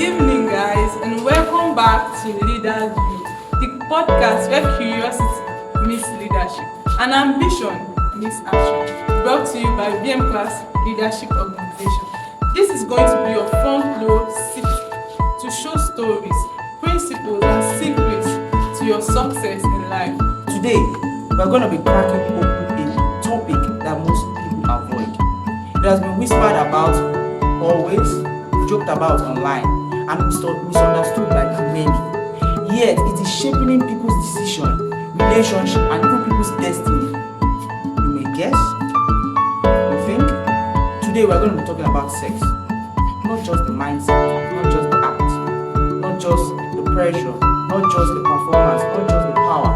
evening, guys, and welcome back to Leaders View, the podcast where curiosity meets leadership and ambition meets action. Brought to you by BM Class Leadership Organization. This is going to be your front row seat to show stories, principles, and secrets to your success in life. Today, we're going to be cracking open a topic that most people avoid. It has been whispered about always, joked about online, and misunderstood by many. Yet, it is shaping people's decision, relationship, and even people's destiny. You may guess, you think? Today, we're going to be talking about sex. Not just the mindset, not just the act, not just the pressure, not just the performance, not just the power,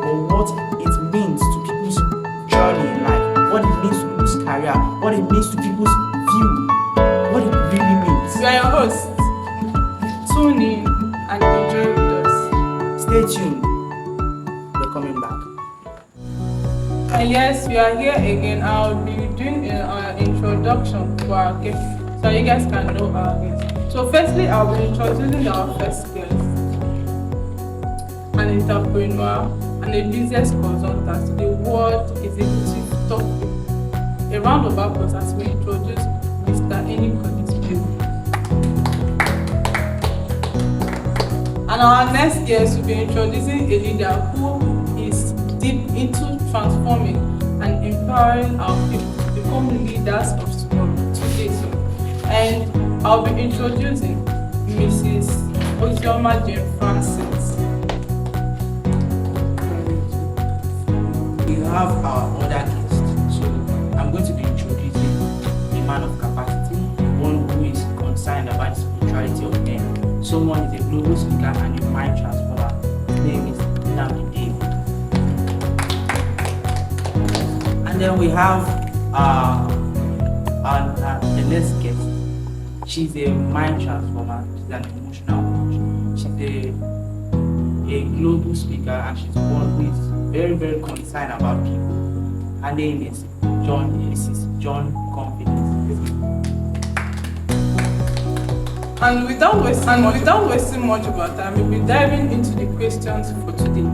but what it means to people's journey in life, what it means to people's career, what it means to people's view, what it really means. We are your hosts. Tune in and enjoy with us. Stay tuned. We're coming back. And yes, we are here again. I'll be doing an introduction to our guest so you guys can know our guest. So firstly, I'll be introducing our first guest, an entrepreneur and a business consultant. The world is executive top. A round of applause as we introduce Mr. Eniko. And our next guest will be introducing a leader who is deep into transforming and empowering our people to become leaders of tomorrow, today. And I'll be introducing Mrs. Ozioma Jane Francis. We have our other guest. So I'm going to be introducing a man of capacity, one who is concerned about the spirituality of men. Someone is a global speaker and a mind transformer. His name is David. And then we have the next guest. She's a mind transformer. She's an emotional coach. She's a global speaker, and she's one who is very, very concerned about people. Her name is John Confidence. And without wasting much of our time, we'll be diving into the questions for today.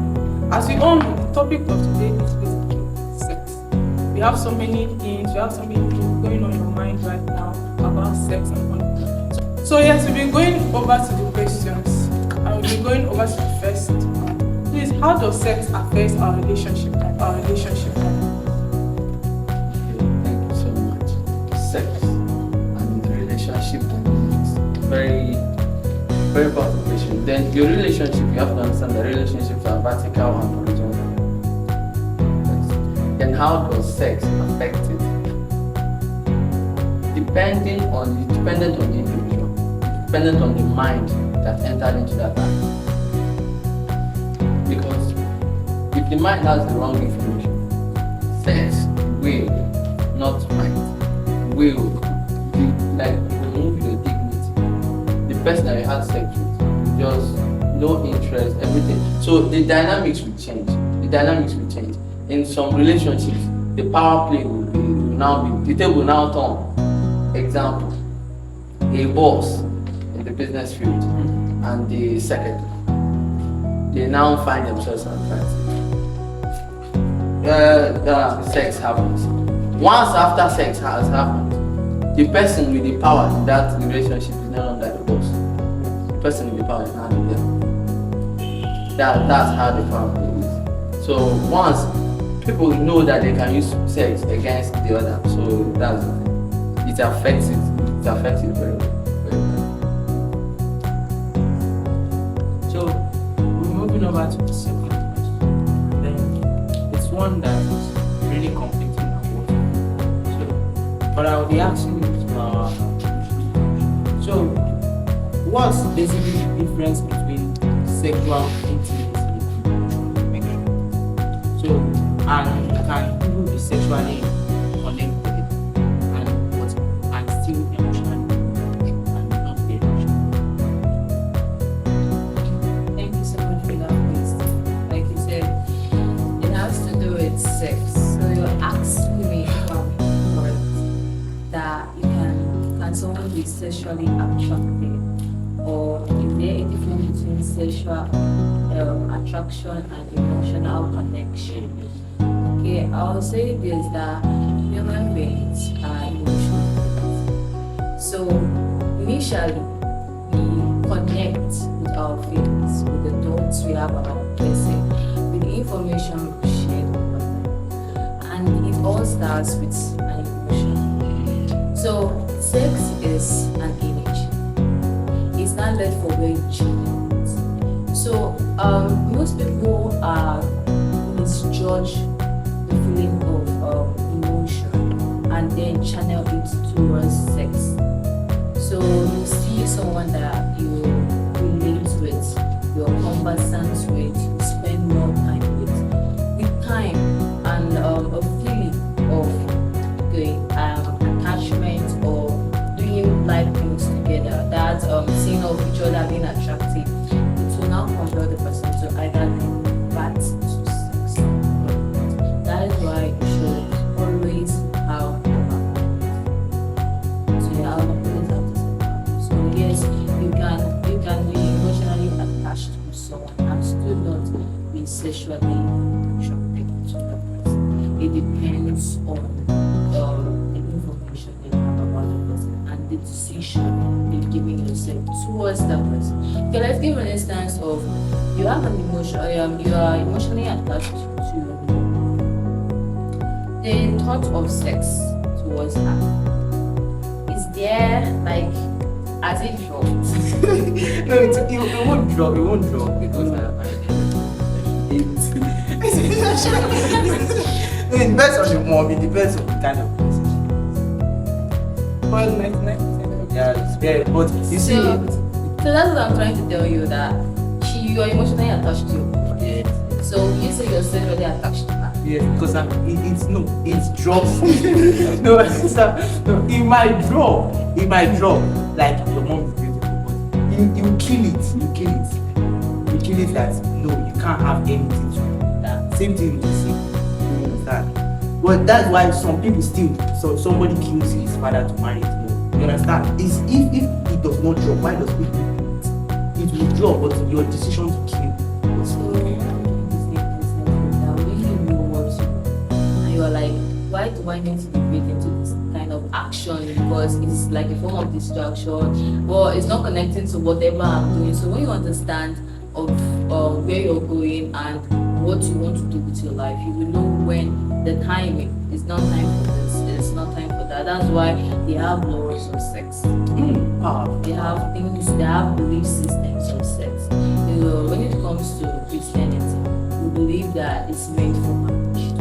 As we all know, the topic of today is basically sex. We have so many things, going on in your mind right now about sex and all. So yes, we'll be going over to the questions. And we'll be going over to the first one. Please, how does sex affect our relationship life? Thank you so much. Sex and relationship very, very powerful question. Then your relationship, you have to understand that relationships are vertical and horizontal. Then how does sex affect it? Dependent on the individual, dependent on the mind that entered into that act. Because if the mind has the wrong information, sex will not mind, will be like remove your dignity. The person that you had sex with, just no interest, everything. So the dynamics will change. In some relationships, the power play the table will now turn. Example, a boss in the business field and the secretary. They now find themselves attractive. Sex happens. Once after sex has happened, the person with the power in that relationship is no longer the boss. The person with the power is now the devil. That's how the power play is. So once people know that they can use sex against the other, so that's it affects it. It affects it very well. So we're moving over to the second question. Then it's one that is really conflicting about. But I'll be asking you so what's basically the difference between sexual intimacy and so and can people be sexually connected and still emotionally and not be emotional? Thank you so much for that question. Like you said, it has to do with sex. So you're asking me about that you can someone be sexually attracted sexual attraction and emotional connection. Okay, I'll say this that human beings are emotional beings. So initially we connect with our feelings, with the thoughts we have about a person, with the information we share with them. And it all starts with an emotion. So sex is an image. It's not left for where you change. So most people misjudge the feeling of emotion and then channel it towards sex. So you see someone that you relate with, you're conversant with, you spend more time with time and a feeling of attachment or doing life things together, that seeing of each other being attractive, it will now compel the person to either convert to sex. That is why you should always have so yes, you can be emotionally attached to someone and still not be sexually attracted to the person. It depends on the information you have about the person and the decision you're giving yourself towards that person. Okay, let's give an instance of you have an emotion, you are emotionally attached to the thought of sex towards her. Is there like as it dropped? No, it won't drop. It won't drop because it depends on the mom. It depends on the kind of person. Well, 99%. Yeah, it's very. But you see, So that's what I'm trying to tell you, that you are emotionally attached to your mom. yeah. So you say you're sexually attached to her. Yes, because it drops. No, it might drop. It might drop. Like your mom is beautiful, but you kill it. You kill it. You kill it that no, you can't have anything to do with that. Same thing with the same. You understand? But that's why some people still. So somebody kills his father to marry his mom. You understand? Is if it does not drop, why does it do it? It will drop, but your decision to kill. So you're like, why do I need to debate into this kind of action? Because it's like a form of distraction, or it's not connecting to whatever I'm doing. So when you understand of where you're going and what you want to do with your life, you will know when the timing is not time for this, it's not time for that. That's why they have laws of sex. They have things, they have belief systems of sex. You know, when it comes to Christianity, we believe that it's meant for marriage.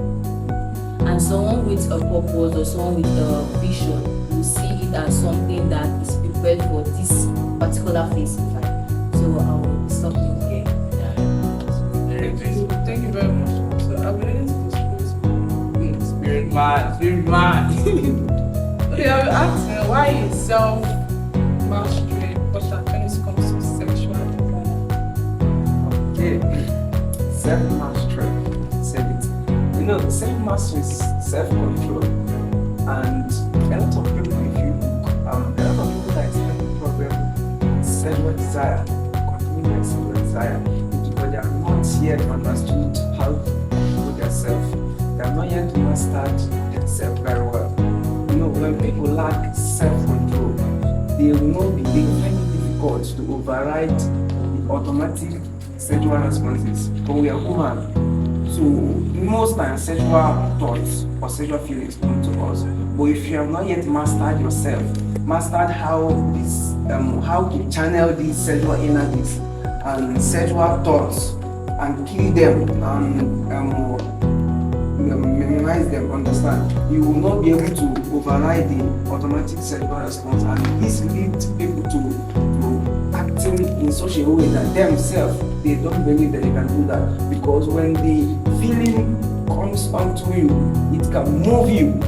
And someone with a purpose or someone with a vision will see it as something that is prepared for this particular phase in life. So I will stop you here. Thank you very much. So I'm ready to Spirit man. Okay, I will ask why is self-mastery important when it comes to sexual desire? Okay, self-mastery. Said it. You know, self-mastery is self-control, and a lot of people, if you look, a lot of people that is having problem with sexual desire, continuing their sexual desire, because they are not yet understood how to control themselves. They are not yet mastered themselves very well. You know, when people lack self-control, they will not be, they will find it difficult to override the automatic sexual responses. But we are human, so most times sexual thoughts or sexual feelings come to us. But if you have not yet mastered yourself, mastered how to channel these sexual energies and sexual thoughts and kill them and minimize them, understand, you will not be able to override the automatic sexual response, and this leads people to acting in such a way that themselves, they don't believe that they can do that, because when the feeling comes onto you, it can move you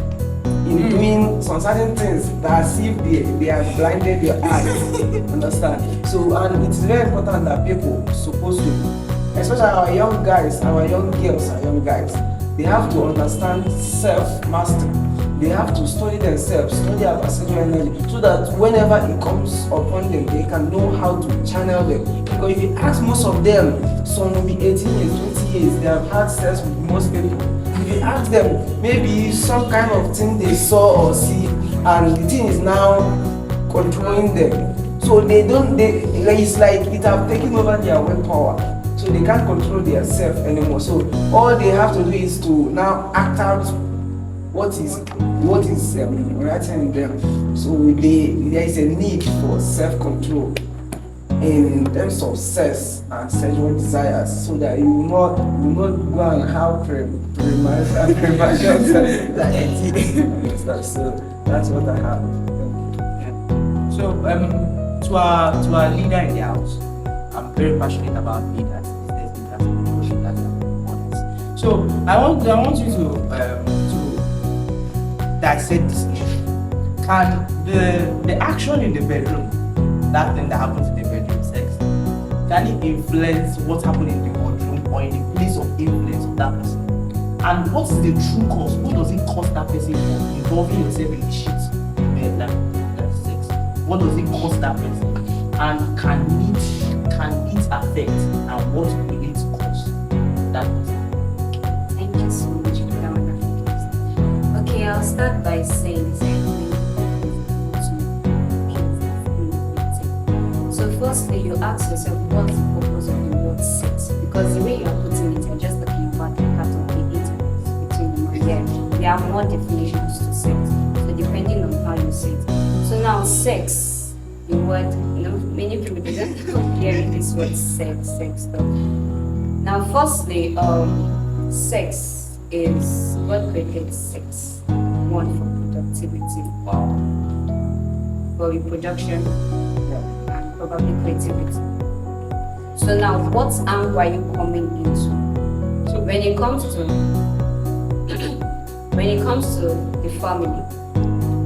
in doing some certain things that as if they have blinded your eyes. Understand? So, and it's very important that people supposed to, especially our young guys, our young girls, our young guys, they have to understand self-mastery. they have to study themselves, study about sexual energy, so that whenever it comes upon them, they can know how to channel them. Because if you ask most of them, some will be 18 years, 20 years, they have had sex with most people. If you ask them, maybe some kind of thing they saw or see, and the thing is now controlling them. So it's like it have taken over their willpower. So they can't control themselves anymore. So all they have to do is to now act out what is writing in them. So there is a need for self-control in terms of sex and sexual desires, so that you will not go and have premarital sex. So that's what I have. So to our leader in the house, I'm very passionate about leaders. So I want you to dissect this issue. Can the action in the bedroom, that thing that happens in the bedroom, sex, can it influence what happened in the bedroom or in the place of influence of that person? And what's the true cause? What does it cost that person for involving yourself in the shit like sex? What does it cost that person? And can it affect, and what will it cost that person? Thank you so much for that wonderful question. Okay, I'll start by saying so firstly, you ask yourself what's the purpose of the word sex, because the way you are putting it, you're just talking about the part of the intercourse between the man. Yeah, there are more definitions to sex, so depending on how you say it. So now sex, the word, many people don't hearing this word sex stuff. Now firstly, sex is what created sex. One, for productivity, for reproduction, and probably creativity. So now, what angle are you coming into? So when it comes to the family,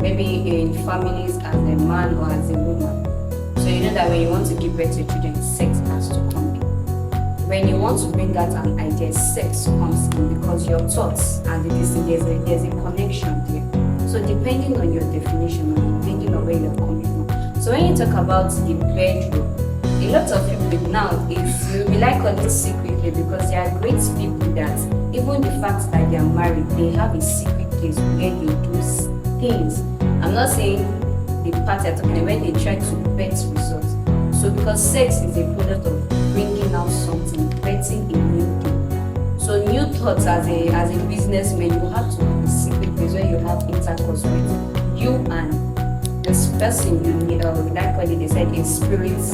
maybe in families as a man or as a woman, so you know that when you want to give birth to children, sex has to come in. When you want to bring out an idea, sex comes in, because your thoughts and there's a connection there. So depending on your definition, depending on where you're coming from. So when you talk about the bedroom, a lot of people now we like all this secretly, because there are great people that even the fact that they are married, they have a secret place where they do things. I'm not saying the part you're talking about, when they try to bet results. So because sex is a product of bringing out something, betting a new thing. So new thoughts as a businessman, you have to have a secret place where you have intercourse with you and this person you need, they said in spirits,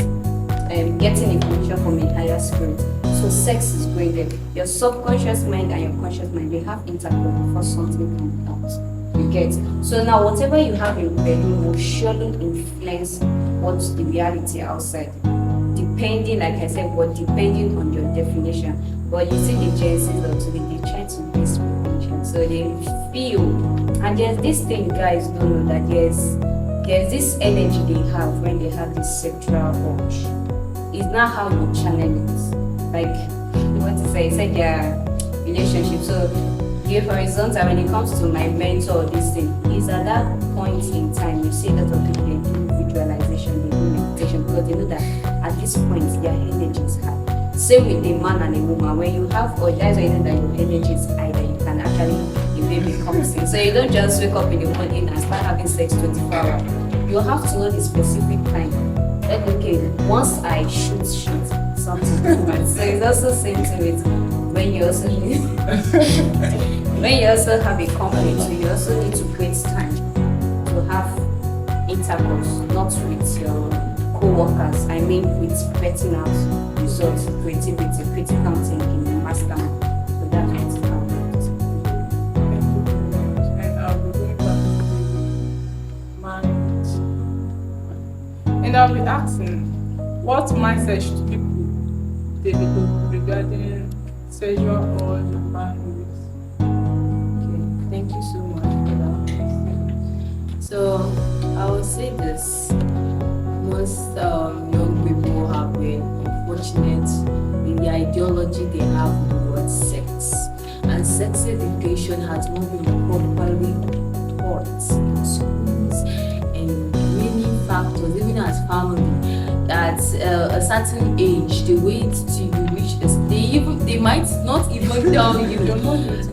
getting information from a higher spirit. So sex is going there. Your subconscious mind and your conscious mind, they have intercourse before something comes out. You get? So now whatever you have in bedroom will surely influence what's the reality outside. Depending, like I said, depending on your definition. But you see the Gen Zs of today, they try to base prevention. So they feel, and there's this thing guys don't know, that there's this energy they have when they have this sexual urge. It's not how you channel it. Like, you want to say, it's like their relationship. So, for instance, when it comes to my mentor, this thing, is at that point in time, you see a lot of people, they do visualization, they do meditation, because they know that at this point, their energy is high. Same with a man and a woman. When you have, or that's when you know that your energy is high, that you can actually, the baby comes in. So you don't just wake up in the morning and start having sex 24 hours. You have to know the specific time. Like, okay, once I shoot, something happens. So it's also same to it when you also need, when you also have a company, so you also need to create time to have intercourse, not with your co-workers. I mean with betting out results, creativity, critical thinking, mastermind. So that's how it is. And I'll be going back to marriage. And I'll be asking, what mindset should people develop regarding sexual urge and boundaries? Okay, thank you so much for that. So I would say this: most young people have been unfortunate in the ideology they have with the word sex, and sex education has not been properly taught a certain age, they wait till you reach this. They might not even tell you.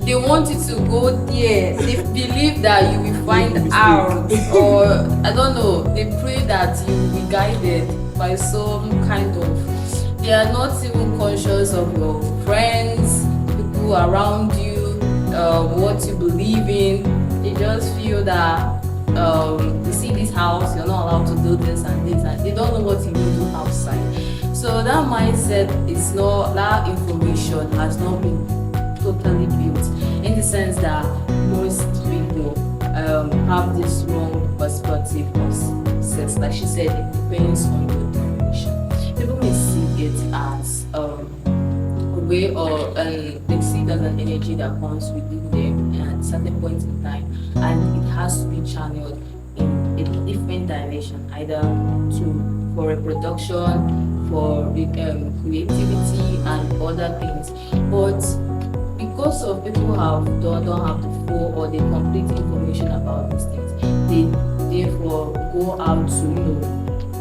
They want you to go there. They believe that you will find out, or I don't know. They pray that you will be guided by some kind of. They are not even conscious of your friends, people around you, what you believe in. They just feel that you see this house, you're not allowed to do this and this, and they don't know what you will do outside. So that mindset is not, that information has not been totally built, in the sense that most people have this wrong perspective of sex. Like she said, it depends on your definition. People may see it as a way, or they see it as an energy that comes within them at certain points in time, and it has to be channeled in a different direction, either for reproduction, for creativity and other things. But because of people don't have the full or the complete information about these things, they therefore go out to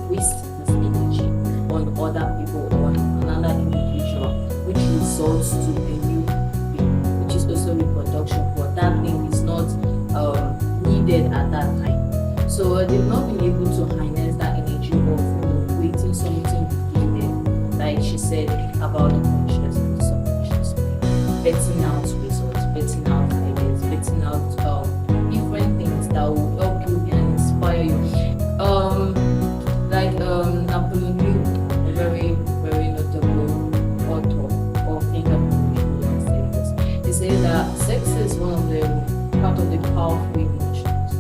waste this energy on other people, on another individual, which results to a new thing, which is also reproduction, but that thing is not needed at that time. So they've not been able to harness that energy of creating something within them, like she said about the conscious and subconscious, betting out results, betting out ideas, betting out different things that will help you and inspire you. Like Napoleon Hill, a very, very notable author of interpersonal studies, he says that sex is one of the part of the powerful emotions.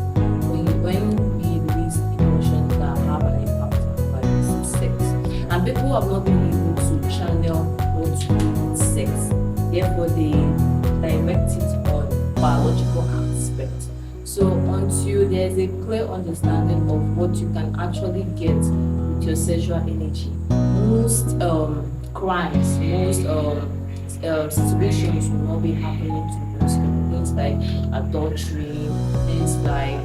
When we release emotions that have an impact on our lives, is sex. And people have not been able to channel what to do with sex. Therefore, they direct it on biological aspects. So until there's a clear understanding of what you can actually get with your sexual energy, most crimes, most situations will not be happening to most people. Things like adultery, things like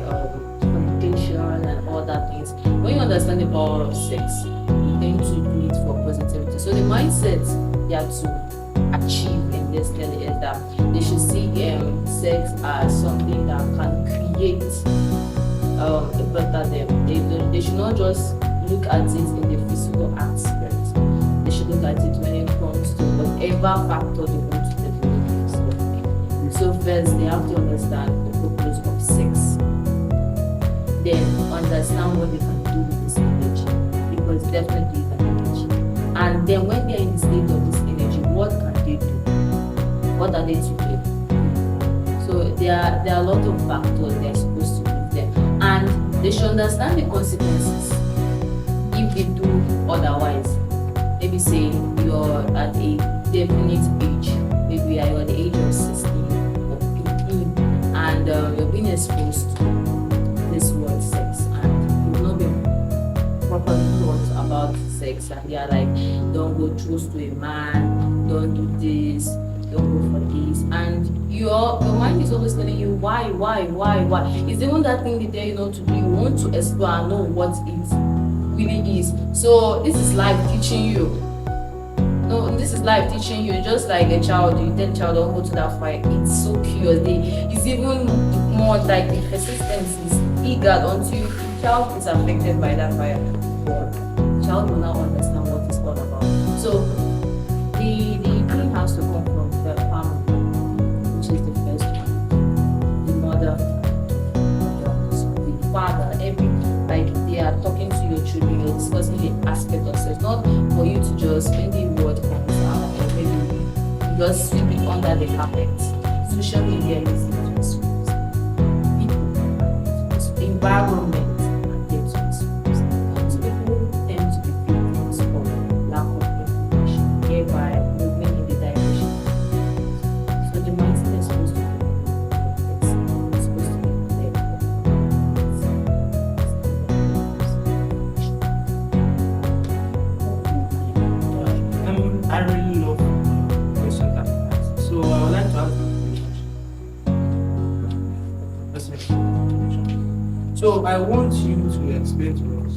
fornication and other things. When you understand the power of sex, you tend to do it for positivity. So the mindset they have to achieve in this study is that they should see sex as something that can create a better them. They should not just look at it in the physical aspect. They should look at it when it comes to whatever factor they want to develop themselves. So first, they have to understand the purpose of sex. Then understand what they can do with this energy, because definitely it's an energy. And then when they're in the state of this energy, what can they do? What are they to do? So there are a lot of factors they're supposed to do there, and they should understand the consequences if they do otherwise. Maybe say you're at a definite age, maybe you're at the age of 16 or 15, and you're being exposed to this word sex, and you've not been properly taught about sex, and they are like, don't go close to a man, don't do this, don't go for this, and your mind is always telling you why. It's even that thing they tell you not to do. You want to explore and know what it really is. So this is life teaching you. No, this is life teaching you. Just like a child, you tell a child don't go to that fire. It's so curious. It's even more like the persistence is eager until the child is affected by that fire. But the child will not understand what it's all about. So the thing has to come from the family, which is the first one. The mother, the father, like they are talking to your children, you're discussing the aspect of sex, not for you to just, when the word comes out, or maybe you just sweep it under the carpet. Social media is influence people, environment, and then to expose. So people tend to be victims of lack of information, thereby moving in the direction. So the mindset is supposed to be supposed to be clear. I really love the question that you asked. So I would like to ask you a question. So I want you to explain to us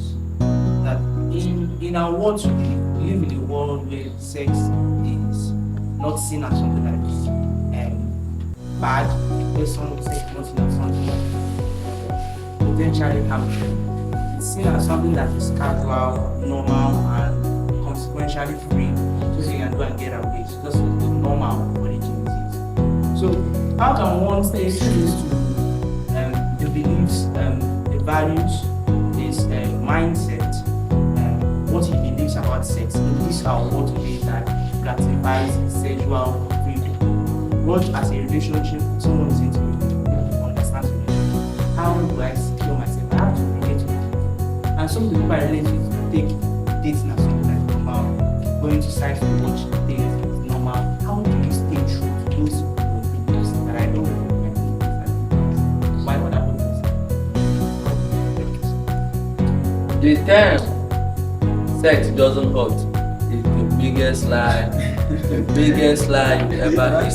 that in in our world today, we live in a world where sex is not seen as something that is bad, where someone sex is not seen as something that is potentially harmful. It's seen as something that is casual, normal, and consequentially free. So you can go and get away. It's just normal what it is. So how can one stay true to the beliefs, the values, his mindset, what he believes about sex in this our world today that gratifies sexual freedom? What as a relationship, someone is into it, understands relationship. How do I secure myself? I have to relate to it. And some people I relate with take dating as something like normal, going to sites to watch things is normal. How do you stay true to those beliefs that I don't know? Why would I want this? The term sex doesn't hurt is the biggest lie, the biggest lie you ever heard.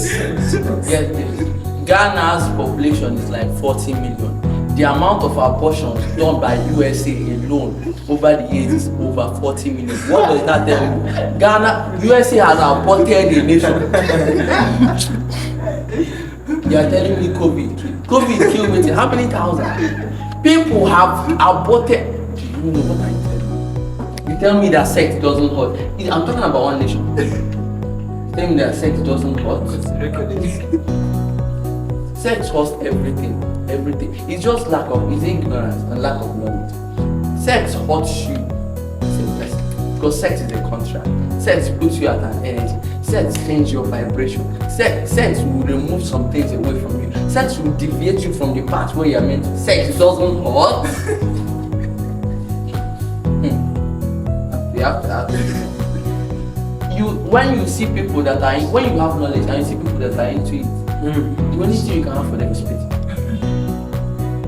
Get this. Ghana's population is like 40 million. The amount of abortions done by USA alone over the years is over 40 million. What does that tell you? Ghana, USA has aborted a nation. You are telling me COVID killed me. How many thousand? People have aborted. Do you know what I'm telling you? You tell me that sex doesn't hurt. I'm talking about one nation. You tell me that sex doesn't hurt. Sex hurts everything. It's just it's ignorance and lack of knowledge. Sex hurts you as a person because sex is a contract. Sex puts you at an energy. Sex changes your vibration. Sex will remove some things away from you. Sex will deviate you from the path where you are meant to. Sex doesn't hurt. You have to ask. When you see people that are when you have knowledge and you see people that are into it, the only thing you can have for them is pity.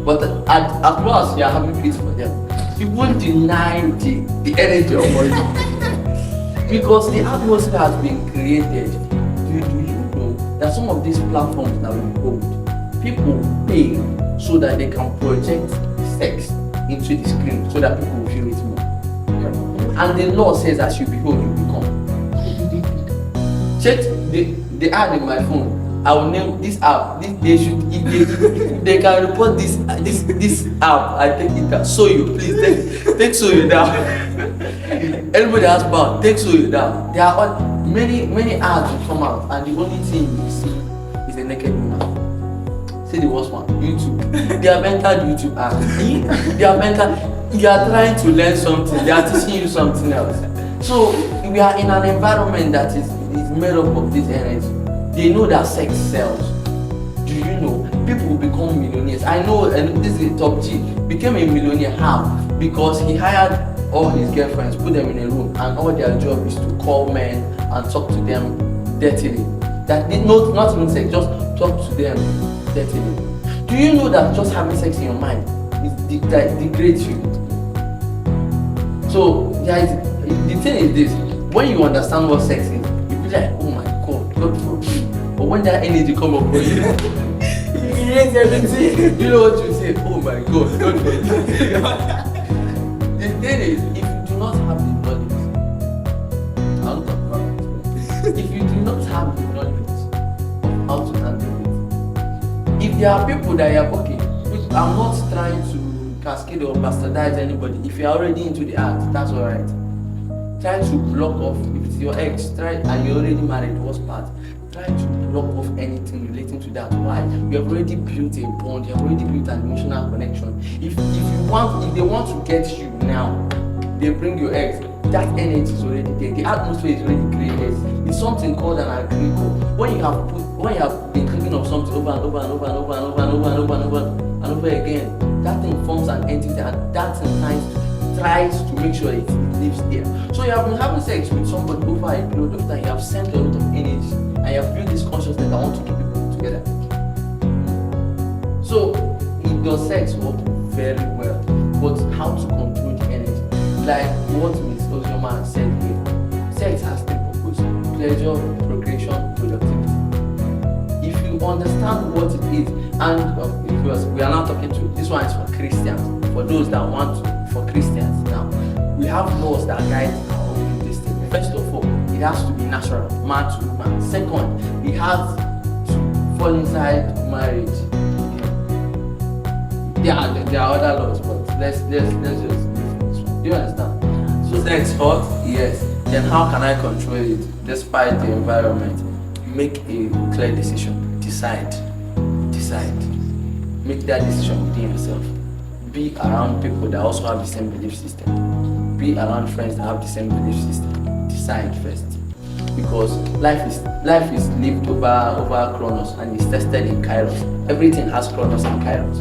But at last, you are having pity for them. You won't deny the energy of money. Because the atmosphere has been created. Do you know that some of these platforms that we hold, people pay so that they can project sex into the screen so that people will feel it more. And the law says as you behold, you become. Check the ad in my phone. I will name this app. They should, if they can report this app, I take it down. So you please take so you down. Everybody has power. Take so you down. There are many ads will come out, and the only thing you see is a naked woman. See the worst one, YouTube. They have entered YouTube app. They have entered. You are trying to learn something. They are teaching you something else. So we are in an environment that is made up of this energy. They know that sex sells. Do you know? People will become millionaires. I know, and this is a top G, became a millionaire. How? Because he hired all his girlfriends, put them in a room, and all their job is to call men and talk to them dirtily. That did not even sex, just talk to them dirtily. Do you know that just having sex in your mind degrades you? So guys, the thing is this: when you understand what sex is, you be like, oh my God forbid. But when that energy come up for you, you erase everything. You know what you say? Oh my God, God forbid. The thing is, if you do not have the knowledge, I'll talk about it. If you do not have the knowledge of how to handle it, if there are people that are okay, I'm not trying to cascade or bastardize anybody. If you're already into the act, that's alright. Try to block off, if it's your ex, and you're already married, worst part, try to block off anything relating to that. Why? You have already built a bond, you have already built an emotional connection. If they want to get you now, they bring your ex, that energy is already there, the atmosphere is already created. It's something called an agreement. When you have been thinking of something over and over and over and over and over and over and over and over and over again, that thing forms an entity, and that thing tries to make sure it lives there. So you have been having sex with somebody over a period of time, you have sent a lot of energy, and you have built this consciousness, I want to keep people together. So it does sex work very well, but how to control the energy? Like what Ms. Ozioma said here, sex has three purposes: pleasure, procreation, productivity. If you understand what it is, and we are now talking to, this one is for Christians, for those that want to, for Christians now, we we have laws that guide our own this thing. First of all, it has to be natural, man to woman. Second, it has to fall inside marriage. There are other laws, but let's just leave this one. Do you understand? So sex hot, yes. Then how can I control it despite the environment? Make a clear decision. Decide. Make that decision within yourself. Be around people that also have the same belief system. Be around friends that have the same belief system. Decide first. Because life is lived over Chronos and is tested in Kairos. Everything has Chronos and Kairos.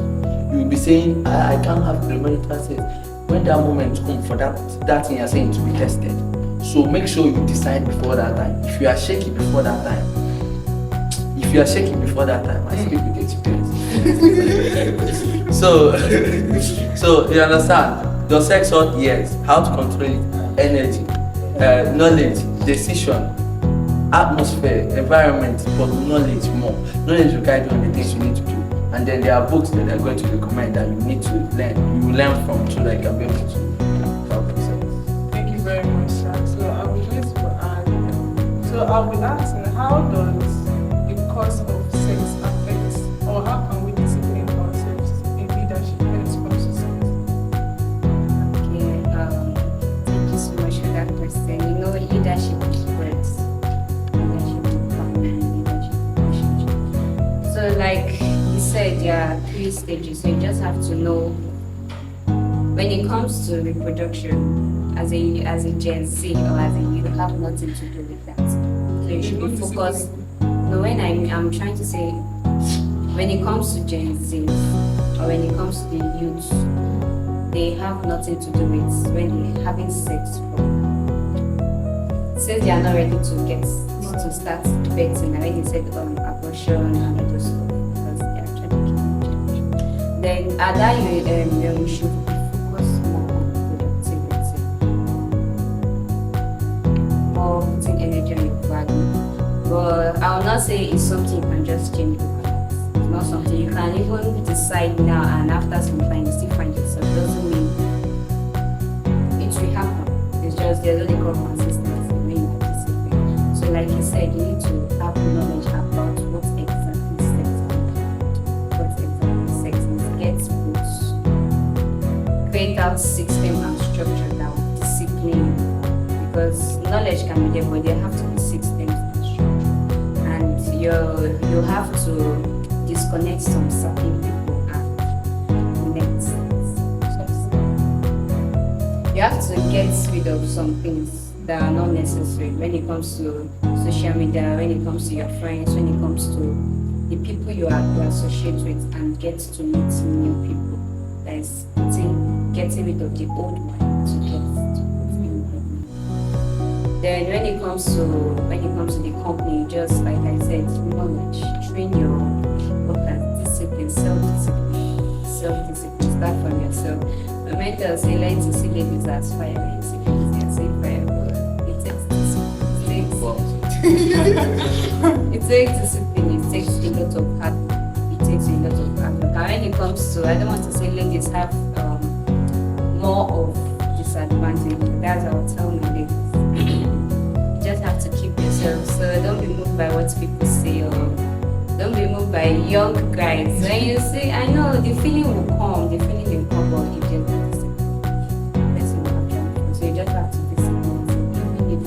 You will be saying, I can't have premarital sex. When that moment comes for that thing you're saying to be tested. So make sure you decide before that time. If you are shaky before that time, I speak with experience. So you understand? Your sex hot, yes. How to control it? Energy, knowledge, decision, atmosphere, environment, but knowledge more. Knowledge will guide you on the things you need to do. And then there are books that are going to recommend that you need to learn. You will learn from so that you can be able to help yourself. Thank you very much, sir. So I would like to add. So I would ask, how does the cost of sex affect, or how can we discipline ourselves in leadership when it comes to sex? Okay, thank you so much for that question. You know, leadership is words. Leadership is family, leadership is relationship. So like you said, there are 3 stages. So you just have to know when it comes to reproduction, as a Gen Z or as a youth, have nothing to do with that. So you should be focused. No, when I'm trying to say, when it comes to Gen Z or when it comes to the youth, they have nothing to do with when they're having sex since they are not ready to start debating. When you said abortion and all those stuff, because they are trying to keep it. Then at that you should focus more on productivity, more putting energy on your value. But I will not say it's something you can just change overnight. It's not something you can even decide now and after some time you still find yourself. Doesn't mean it will happen. It's just there's only called consistency when you participate. So like you said, you need to have knowledge about what exactly sex is. Get books. Create out system and structure that will discipline. Because knowledge can be there, but there have to be systems. You have to disconnect some certain people and connect. You have to get rid of some things that are not necessary when it comes to social media, when it comes to your friends, when it comes to the people you associate with, and get to meet new people. That is getting rid of the old one to get to put new one. Then when it comes to the company, just like I said, knowledge, train your workers, discipline, self-discipline, start from yourself. The mentor say, learn to see ladies as fire, learn to see ladies as fire, but it takes discipline. It takes discipline, it takes a lot of hard work. And when it comes to, I don't want to say ladies have more of disadvantage. That's what I'll tell my ladies. You just have to keep yourself. So don't be moved by what people say, or don't be moved by young guys. When you say, I know the feeling will come, but if you're not disciplined, that's what I'm trying to. So you just have to discipline yourself, even if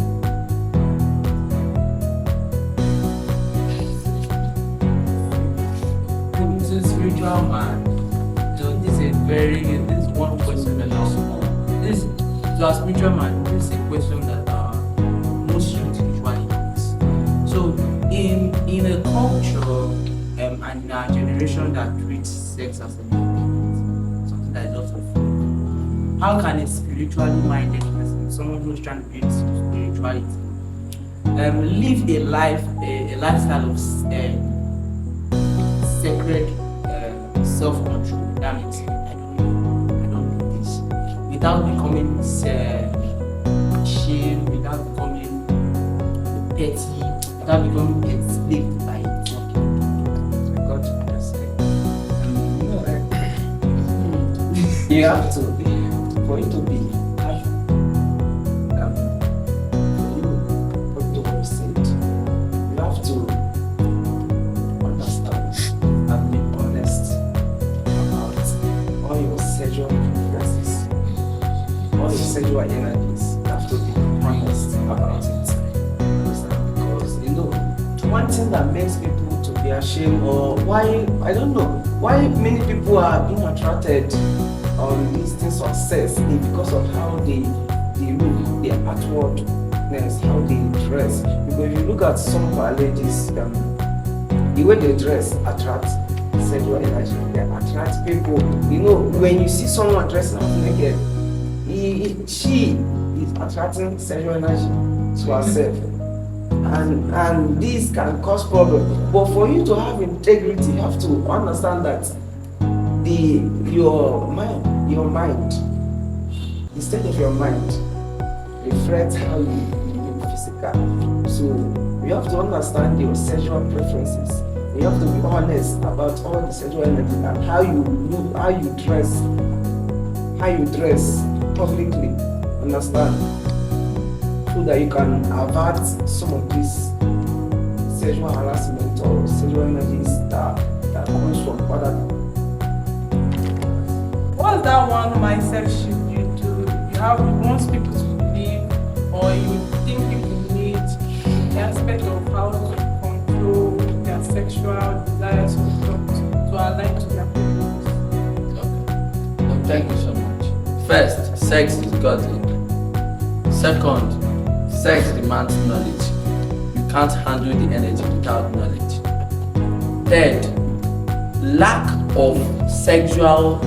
To spiritual man, so this is one question that this to a spiritual man, this is a question that most youth usually ask. So in a culture and in our generation that treats sex as a something that is not so fun, how can a spiritually minded person, someone who's trying to build spirituality, live a lifestyle of sacred self-control? That means I don't do this without becoming shame, without becoming petty, without becoming enslaved by it. I got to understand. You have to, for it to be, thing that makes people to be ashamed, or why, I don't know, why many people are being attracted on these things of sex is because of how they look, their outwardness, how they dress. Because if you look at some of our ladies, the way they dress attracts sexual energy. They attract people. You know, when you see someone dressing up naked, she is attracting sexual energy to herself. And this can cause problems. But for you to have integrity, you have to understand that your mind, the state of your mind reflects how you live physical. So you have to understand your sexual preferences. You have to be honest about all the sexual energy and how you look, how you dress publicly. Understand? So that you can avert some of this sexual harassment or sexual energies that comes from other people. What's that one mindset shift you do? You want people to believe, or you think people need the aspect of how to control their sexual desires to align to their purpose? Okay. Well, thank you so much. First, sex is godly. Second, sex demands knowledge. You can't handle the energy without knowledge. Third, lack of sexual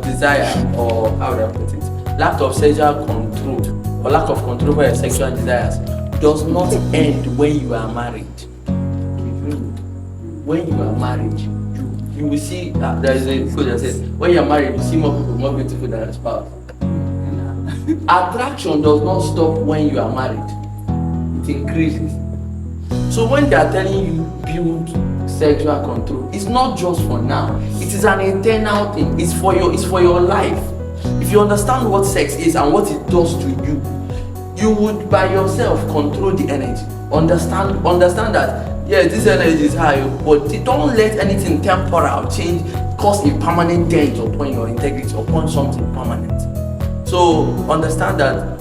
desire, or how would I put it? Lack of sexual control, or lack of control over your sexual desires does not end when you are married. When you are married, you will see that there is a quote that says, when you are married, you see more people more beautiful than your spouse. Attraction does not stop when you are married. It increases. So when they are telling you build sexual control, it's not just for now. It is an eternal thing. It's for your life. If you understand what sex is and what it does to you, you would by yourself control the energy. Understand that yes, this energy is high, but don't let anything temporal change, cause a permanent dent upon your integrity, upon something permanent. So understand that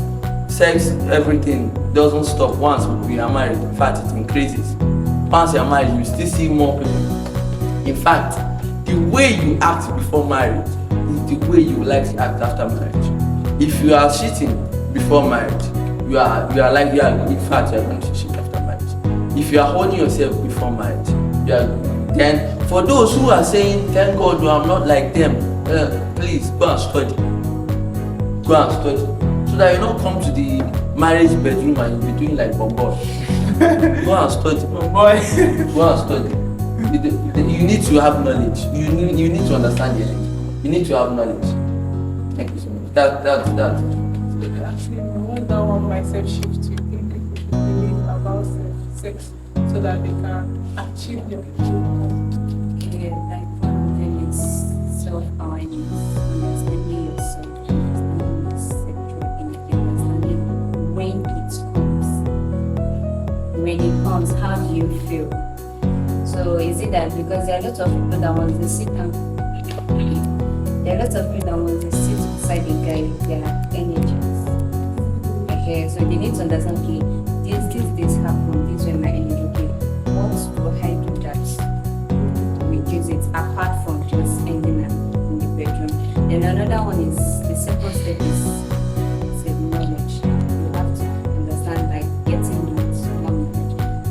sex, everything doesn't stop once we are married. In fact, it increases. Once you are married, you still see more people. In fact, the way you act before marriage is the way you like to act after marriage. If you are cheating before marriage, in fact you are going to cheat after marriage. If you are holding yourself before marriage, then for those who are saying, thank God I'm not like them, please go and study. Go and study. So that you don't come to the marriage bedroom and you'll be doing like bomb. Go and study. Go and study. You need to have knowledge. You need to understand the energy. You need to have knowledge. Thank you so much. That's Actually, what's that one mindset shift you think people should believe about sex so that they can achieve their goals? Okay, like one of them is self-awareness, understanding yourself, understanding your sexual energy, understanding when it comes. When it comes, how do you feel? So is it that because there are lots of people that want to sit and beside the guy with their energies. Okay, so they need to understand, okay, this happened, this was my energy, okay, what do I do that to reduce it apart from just ending up in the bedroom? Then another one is, the second step is knowledge. You have to understand, like, getting knowledge,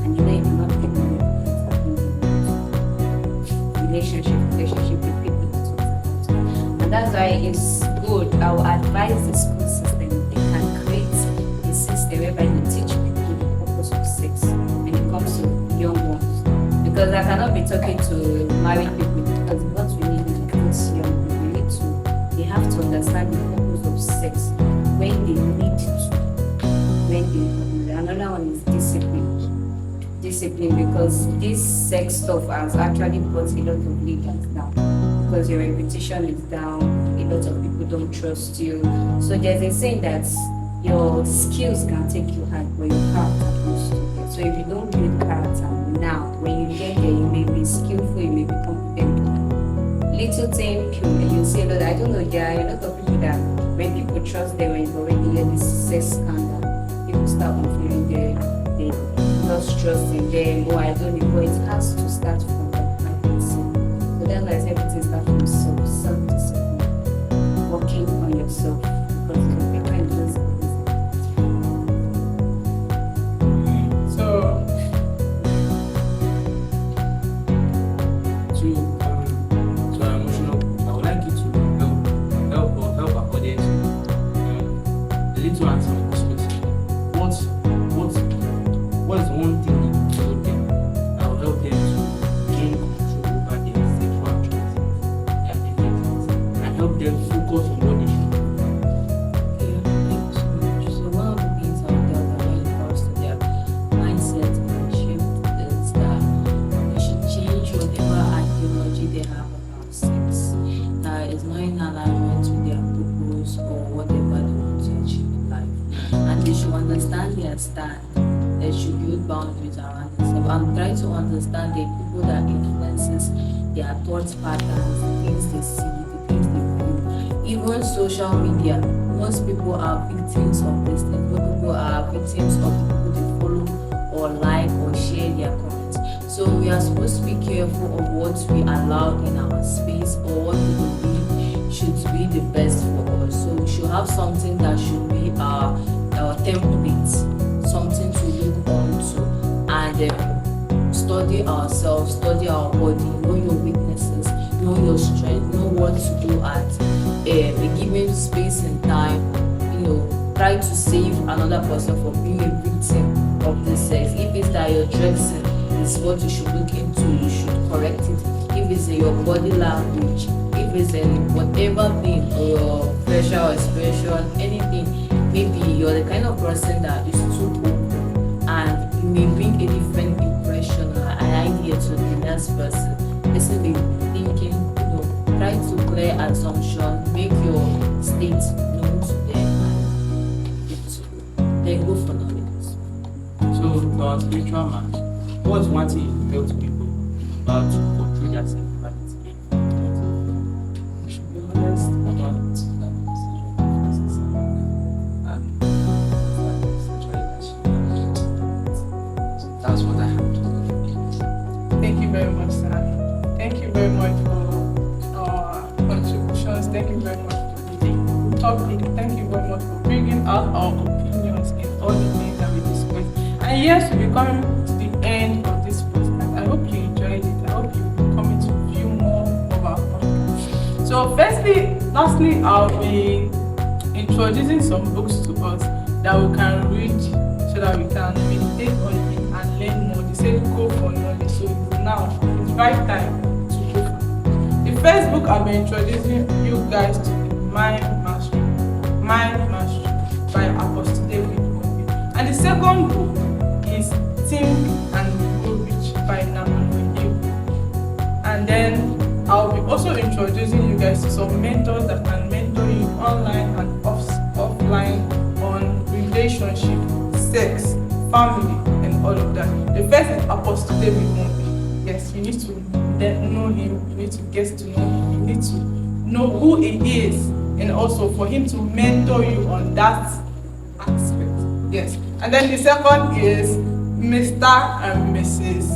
and you know if you're not getting knowledge, it's happening in relationship with people to talk about. And that's why it's good. I will advise the school system, they can create a system whereby they teach people the purpose of sex when it comes to young ones. Because I cannot be talking to married people, because what we need is those young people. They have to understand the purpose of sex when they need to. Another one is discipline, because this sex stuff has actually brought a lot of leaders down, because your reputation is down, a lot of people don't trust you. So there's a saying that your skills can take you high, but your character can stop you. So if you don't build character now, when you get there, you may be skillful, you may be competent. Little thing, you say that, I don't know, there are a lot of people that when people trust them, when you already hear this sex scandal, people start feeling their lost trust in them, or I don't know, but it has to start from the private. So that's why I say everything starts from self-discipline, working on yourself, because your paper is just So, to our emotional, I would like you to help our audience a little answer this question. What is one thing you told them that will help them to gain control over their sexual choices, their preferences, and help them focus on what they should do? okay. Thank you so much. So one of the things I'll tell them when it comes to their mindset and shift is that they should change whatever ideology they have about sex that is not in alignment with their purpose or whatever they want to achieve in life. And they should understand their stand. They should build boundaries around themselves and try to understand the people that influences their thought patterns, the things they see, the things they feel. Even social media, most people are victims of this thing. Most people are victims of the people they follow or like or share their comments. So we are supposed to be careful of what we allow in our space or what we believe should be the best for us. So we should have something that should be our template, something to look on to, and study ourselves, study our body, know your weaknesses, know your strength, know what to do at a given space and time. Try to save another person from being a victim of this sex. If it's that your dressing is what you should look into, you should correct it. If it's in your body language, if it's in whatever thing, or your facial expression, anything, maybe you're the kind of person that is too open and you may bring a different impression or an idea to the next person. Person may be thinking, try to clear assumption, make your state known to them, and then go for knowledge. So, to our spiritual man, what's one thing you tell to people about to control their sexuality? You should be honest about that decision and that's what I have to do. thank you very much, sir. Thank you very much for contributions. Thank you very much for the topic. Thank you very much for bringing out our opinions in all the things that we discussed. And yes, we'll be coming to the end of this podcast. I hope you enjoyed it. I hope you'll be coming to view more of our podcast. So lastly, I'll be introducing some books to us that we can read so that we can meditate on it and learn more. They say go for knowledge. So it's right time to go for it. The first book I'll be introducing you guys to is Mind Mastery by Apostle David. And the second book is Think and Grow Rich by Napoleon Hill. And then I'll be also introducing you guys to some mentors that can mentor you online and offline on relationship, sex, family, and all of that. The first is Apostle David. Yes, you need to know him, you need to get to know him, you need to know who he is, and also for him to mentor you on that aspect. Yes. And then the second is Mr. and Mrs.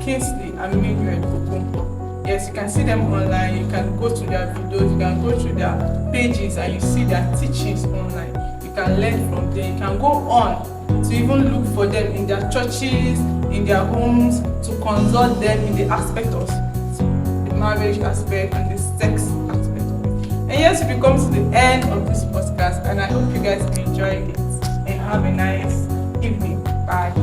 Kingsley and Mildred Okonkwo. Yes, you can see them online, you can go to their videos, you can go through their pages and you see their teachings online. You can learn from them, you can go on to even look for them in their churches, in their homes, to consult them in the aspect of the marriage aspect and the sex aspect of it. And yes, we come to the end of this podcast and I hope you guys enjoyed it and have a nice evening. Bye.